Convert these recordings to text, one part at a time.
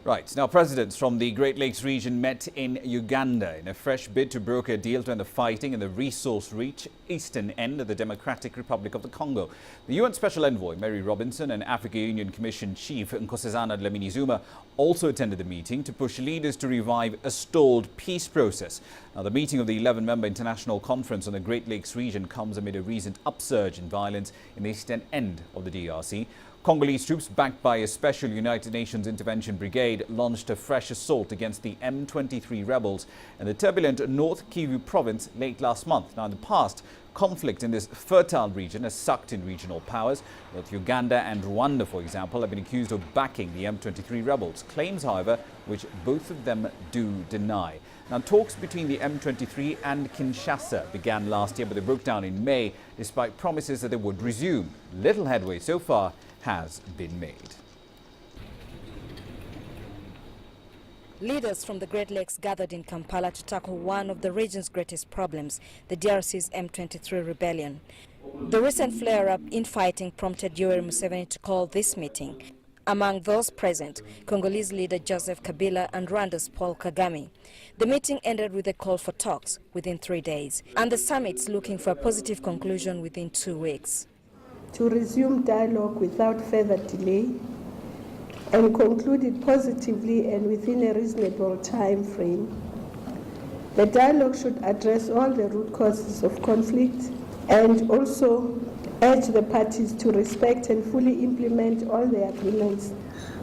Right. Now, presidents from the Great Lakes region met in Uganda in a fresh bid to broker a deal to end the fighting in the resource-rich eastern end of the Democratic Republic of the Congo. The UN Special Envoy, Mary Robinson, and African Union Commission Chief Nkosazana Dlamini-Zuma also attended the meeting to push leaders to revive a stalled peace process. Now, the meeting of the 11-member International Conference on the Great Lakes region comes amid a recent upsurge in violence in the eastern end of the DRC. Congolese troops, backed by a special United Nations intervention brigade, launched a fresh assault against the M23 rebels in the turbulent North Kivu province late last month. Now, in the past, conflict in this fertile region has sucked in regional powers. Both Uganda and Rwanda, for example, have been accused of backing the M23 rebels. Claims, however, which both of them do deny. Now, talks between the M23 and Kinshasa began last year, but they broke down in May, despite promises that they would resume. Little headway so far has been made. Leaders from the Great Lakes gathered in Kampala to tackle one of the region's greatest problems, the DRC's M23 rebellion. The recent flare-up in fighting prompted Yoweri Museveni to call this meeting. Among those present, Congolese leader Joseph Kabila and Rwanda's Paul Kagame. The meeting ended with a call for talks within 3 days, and the summit's looking for a positive conclusion within 2 weeks. To resume dialogue without further delay and conclude it positively and within a reasonable time frame. The dialogue should address all the root causes of conflict and also urge the parties to respect and fully implement all the agreements.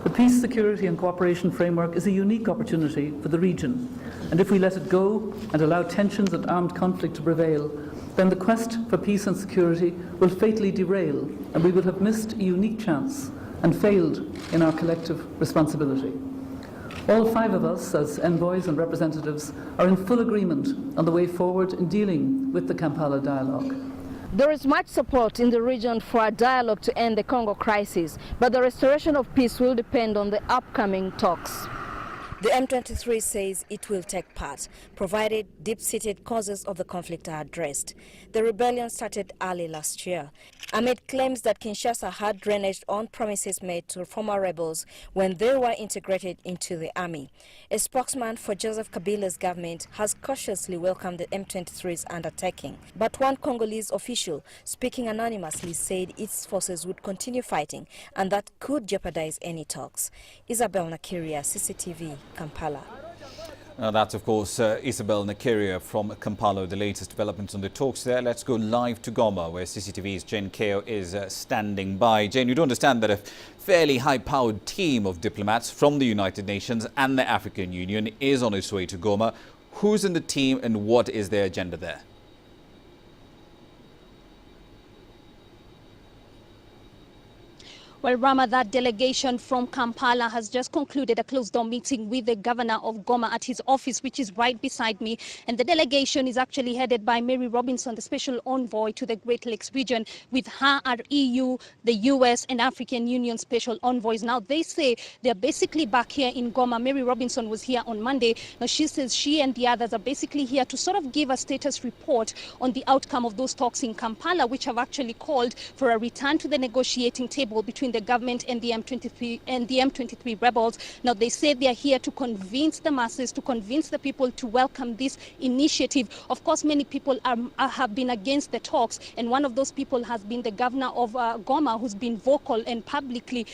The Peace, Security and Cooperation Framework is a unique opportunity for the region, and if we let it go and allow tensions and armed conflict to prevail, then the quest for peace and security will fatally derail, and we will have missed a unique chance and failed in our collective responsibility. All 5 of us, as envoys and representatives, are in full agreement on the way forward in dealing with the Kampala dialogue. There is much support in the region for a dialogue to end the Congo crisis, but the restoration of peace will depend on the upcoming talks. The M23 says it will take part, provided deep-seated causes of the conflict are addressed. The rebellion started early last year, amid claims that Kinshasa had reneged on promises made to former rebels when they were integrated into the army. A spokesman for Joseph Kabila's government has cautiously welcomed the M23's undertaking, but one Congolese official, speaking anonymously, said its forces would continue fighting and that could jeopardize any talks. Isabel Nakiria, CCTV, Kampala. Now that's, of course, Isabel Nakiria from Kampala. The latest developments on the talks there. Let's go live to Goma, where CCTV's Jane Keo is standing by. Jane, you do understand that a fairly high-powered team of diplomats from the United Nations and the African Union is on its way to Goma. Who's in the team and what is their agenda there? Well, Rama, that delegation from Kampala has just concluded a closed-door meeting with the governor of Goma at his office, which is right beside me. And the delegation is actually headed by Mary Robinson, the special envoy to the Great Lakes region, with her are EU, the US, and African Union special envoys. Now, they say they're basically back here in Goma. Mary Robinson was here on Monday. Now, she says she and the others are basically here to sort of give a status report on the outcome of those talks in Kampala, which have actually called for a return to the negotiating table between the government and the M23 rebels. Now, they say they are here to convince the masses, to convince the people to welcome this initiative. Of course, many people have been against the talks, and one of those people has been the governor of Goma, who's been vocal and publicly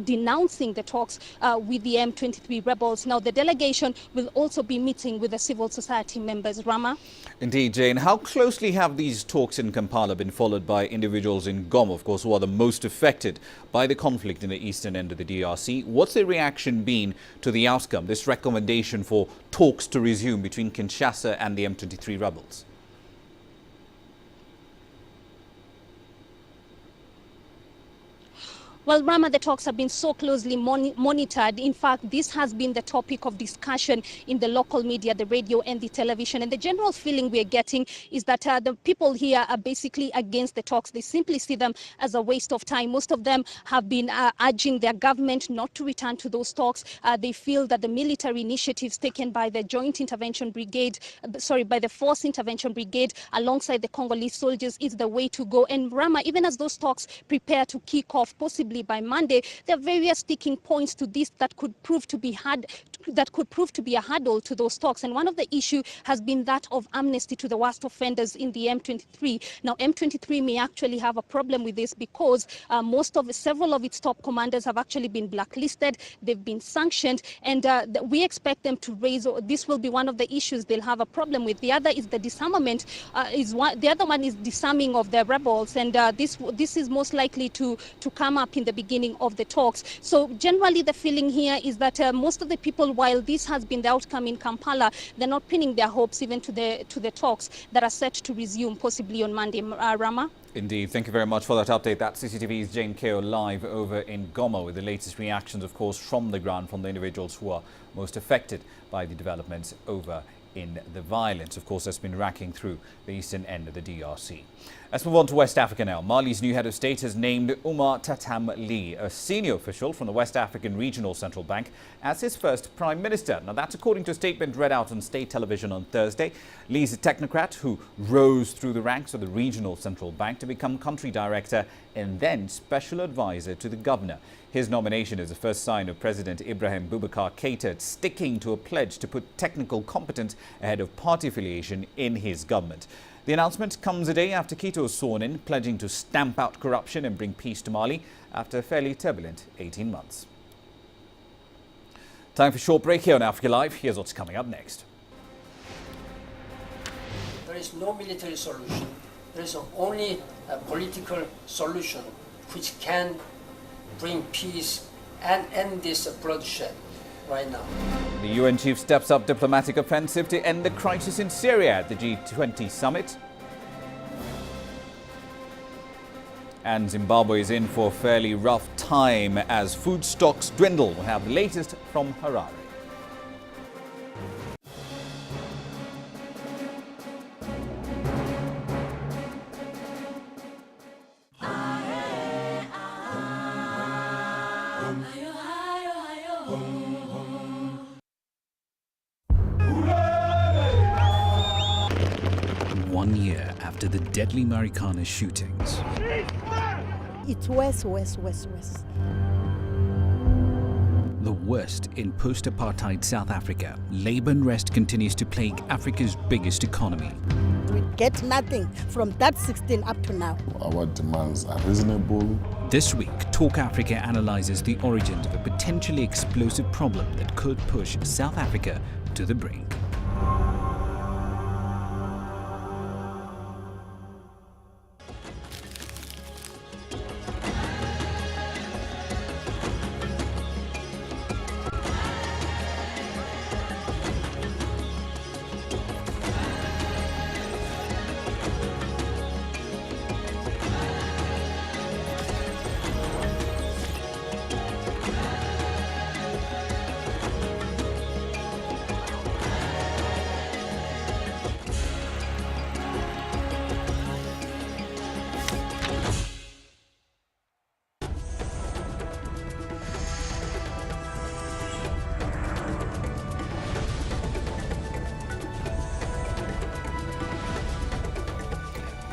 denouncing the talks with the M23 rebels. Now, the delegation will also be meeting with the civil society members. Rama? Indeed, Jane. How closely have these talks in Kampala been followed by individuals in Goma, of course, who are the most affected by the conflict in the eastern end of the DRC? What's their reaction been to the outcome, this recommendation for talks to resume between Kinshasa and the M23 rebels? Well, Rama, the talks have been so closely monitored. In fact, this has been the topic of discussion in the local media, the radio and the television. And the general feeling we're getting is that the people here are basically against the talks. They simply see them as a waste of time. Most of them have been urging their government not to return to those talks. They feel that the military initiatives taken by the Joint Intervention Brigade, by the Force Intervention Brigade alongside the Congolese soldiers is the way to go. And Rama, even as those talks prepare to kick off, possibly possibly by Monday. There are various sticking points to this that could prove to be a hurdle to those talks. And one of the issue has been that of amnesty to the worst offenders in the M23. Now, M23 may actually have a problem with this because several of its top commanders have actually been blacklisted. They've been sanctioned, and we expect them to raise. This will be one of the issues they'll have a problem with. The other is the disarmament. The other one is disarming of the rebels, and this is most likely to come up in the beginning of the talks. So generally, the feeling here is that most of the people, while this has been the outcome in Kampala, they're not pinning their hopes even to the talks that are set to resume possibly on Monday. Rama? Indeed. Thank you very much for that update. That's CCTV's Jane Keo live over in Goma with the latest reactions, of course, from the ground, from the individuals who are most affected by the developments over in the violence, of course, that's been racking through the eastern end of the DRC. Let's move on to West Africa now. Mali's new head of state has named Umar Tatam Lee, a senior official from the West African Regional Central Bank, as his first prime minister. Now, that's according to a statement read out on state television on Thursday. Lee's a technocrat who rose through the ranks of the Regional Central Bank to become country director and then special advisor to the governor. His nomination is the first sign of President Ibrahim Boubacar Keita sticking to a pledge to put technical competence ahead of party affiliation in his government. The announcement comes a day after Keita was sworn in, pledging to stamp out corruption and bring peace to Mali after a fairly turbulent 18 months. Time for a short break here on Africa Live. Here's what's coming up next. There is no military solution. There is only a political solution which can bring peace and end this bloodshed right now. The UN chief steps up diplomatic offensive to end the crisis in Syria at the G20 summit. And Zimbabwe is in for a fairly rough time as food stocks dwindle. We'll have the latest from Harare. After the deadly Marikana shootings. It's worse. The worst in post-apartheid South Africa, labour unrest continues to plague Africa's biggest economy. We get nothing from that 16 up to now. Our demands are reasonable. This week, Talk Africa analyses the origins of a potentially explosive problem that could push South Africa to the brink.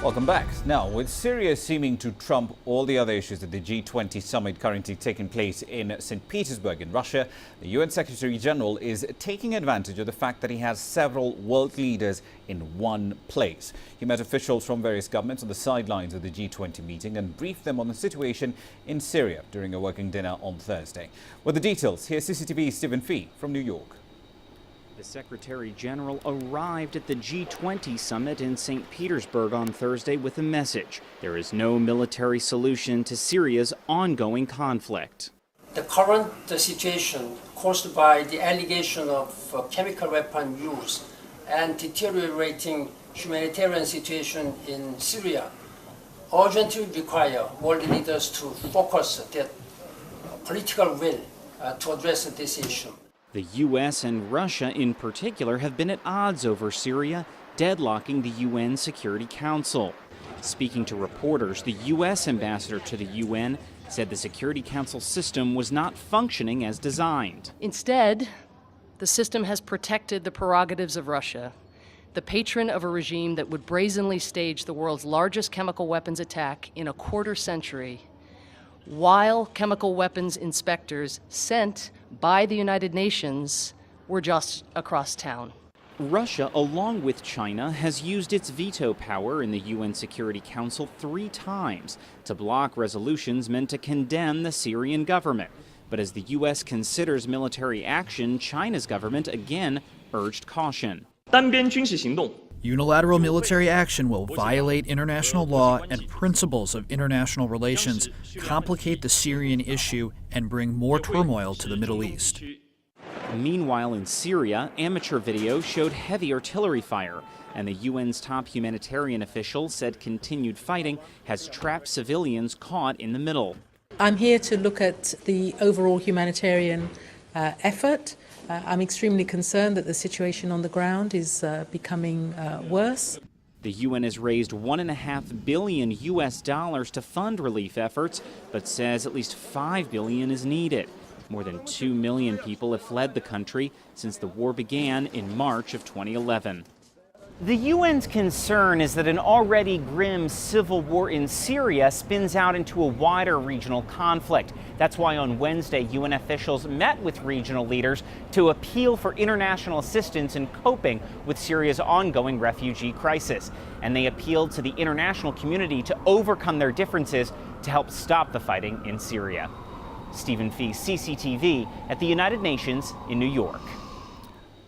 Welcome back. Now, with Syria seeming to trump all the other issues at the G20 summit currently taking place in St. Petersburg in Russia, the UN Secretary General is taking advantage of the fact that he has several world leaders in one place. He met officials from various governments on the sidelines of the G20 meeting and briefed them on the situation in Syria during a working dinner on Thursday. With the details, here's CCTV's Stephen Fee from New York. The Secretary General arrived at the G20 summit in St. Petersburg on Thursday with a message. There is no military solution to Syria's ongoing conflict. The current situation caused by the allegation of chemical weapon use and deteriorating humanitarian situation in Syria urgently require world leaders to focus their political will to address this issue. The U.S. and Russia in particular have been at odds over Syria, deadlocking the UN Security Council. Speaking to reporters, the U.S. ambassador to the UN said the Security Council system was not functioning as designed. Instead, the system has protected the prerogatives of Russia, the patron of a regime that would brazenly stage the world's largest chemical weapons attack in a quarter century, while chemical weapons inspectors sent by the United Nations were just across town. Russia, along with China, has used its veto power in the UN Security Council 3 times to block resolutions meant to condemn the Syrian government. But as the U.S. considers military action, China's government again urged caution. Unilateral military action will violate international law and principles of international relations, complicate the Syrian issue, and bring more turmoil to the Middle East. Meanwhile, in Syria, amateur video showed heavy artillery fire, and the UN's top humanitarian official said continued fighting has trapped civilians caught in the middle. I'm here to look at the overall humanitarian effort. I'm extremely concerned that the situation on the ground is becoming worse. The UN has raised $1.5 billion to fund relief efforts, but says at least $5 billion is needed. More than 2 million people have fled the country since the war began in March of 2011. The UN's concern is that an already grim civil war in Syria spins out into a wider regional conflict. That's why on Wednesday, UN officials met with regional leaders to appeal for international assistance in coping with Syria's ongoing refugee crisis. And they appealed to the international community to overcome their differences to help stop the fighting in Syria. Stephen Fee, CCTV, at the United Nations in New York.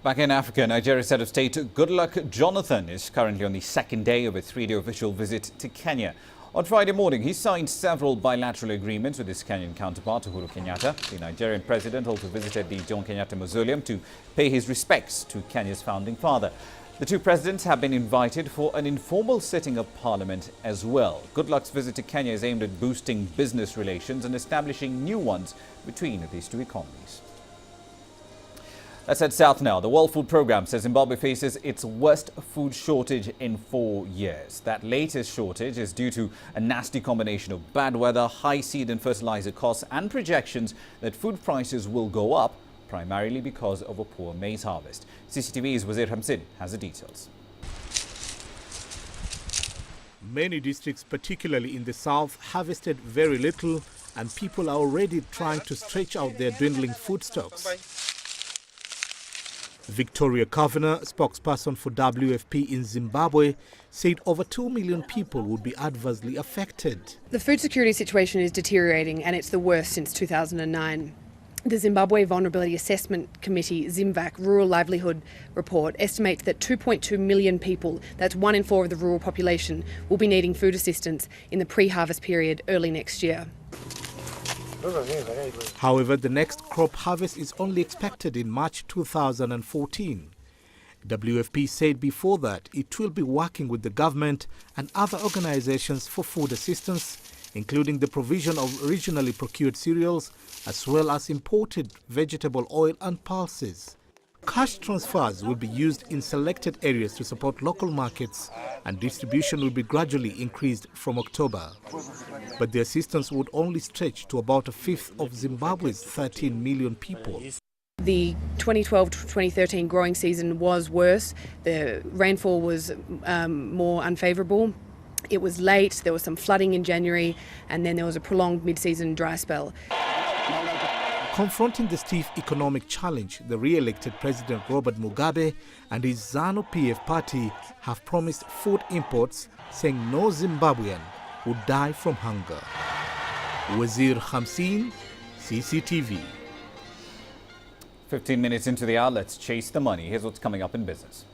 Back in Africa, Nigeria's head of state, Goodluck Jonathan, is currently on the second day of a 3-day official visit to Kenya. On Friday morning, he signed several bilateral agreements with his Kenyan counterpart, Uhuru Kenyatta. The Nigerian president also visited the Jomo Kenyatta Mausoleum to pay his respects to Kenya's founding father. The two presidents have been invited for an informal sitting of parliament as well. Goodluck's visit to Kenya is aimed at boosting business relations and establishing new ones between these two economies. Let's head south now. The World Food Programme says Zimbabwe faces its worst food shortage in 4 years. That latest shortage is due to a nasty combination of bad weather, high seed and fertilizer costs and projections that food prices will go up, primarily because of a poor maize harvest. CCTV's Wazir Hamsin has the details. Many districts, particularly in the south, harvested very little, and people are already trying to stretch out their dwindling food stocks. Victoria Kavanagh, spokesperson for WFP in Zimbabwe, said over 2 million people would be adversely affected. The food security situation is deteriorating, and it's the worst since 2009. The Zimbabwe Vulnerability Assessment Committee, ZIMVAC, Rural Livelihood Report estimates that 2.2 million people, that's 1 in 4 of the rural population, will be needing food assistance in the pre-harvest period early next year. However, the next crop harvest is only expected in March 2014. WFP said before that it will be working with the government and other organizations for food assistance, including the provision of regionally procured cereals, as well as imported vegetable oil and pulses. Cash transfers will be used in selected areas to support local markets, and distribution will be gradually increased from October. But the assistance would only stretch to about a fifth of Zimbabwe's 13 million people. The 2012-2013 growing season was worse. The rainfall was more unfavourable. It was late, there was some flooding in January, and then there was a prolonged mid-season dry spell. Confronting the stiff economic challenge, the re-elected President Robert Mugabe and his ZANU-PF party have promised food imports, saying no Zimbabwean would die from hunger. Wazir Hamsin, CCTV. 15 minutes into the hour, let's chase the money. Here's what's coming up in business.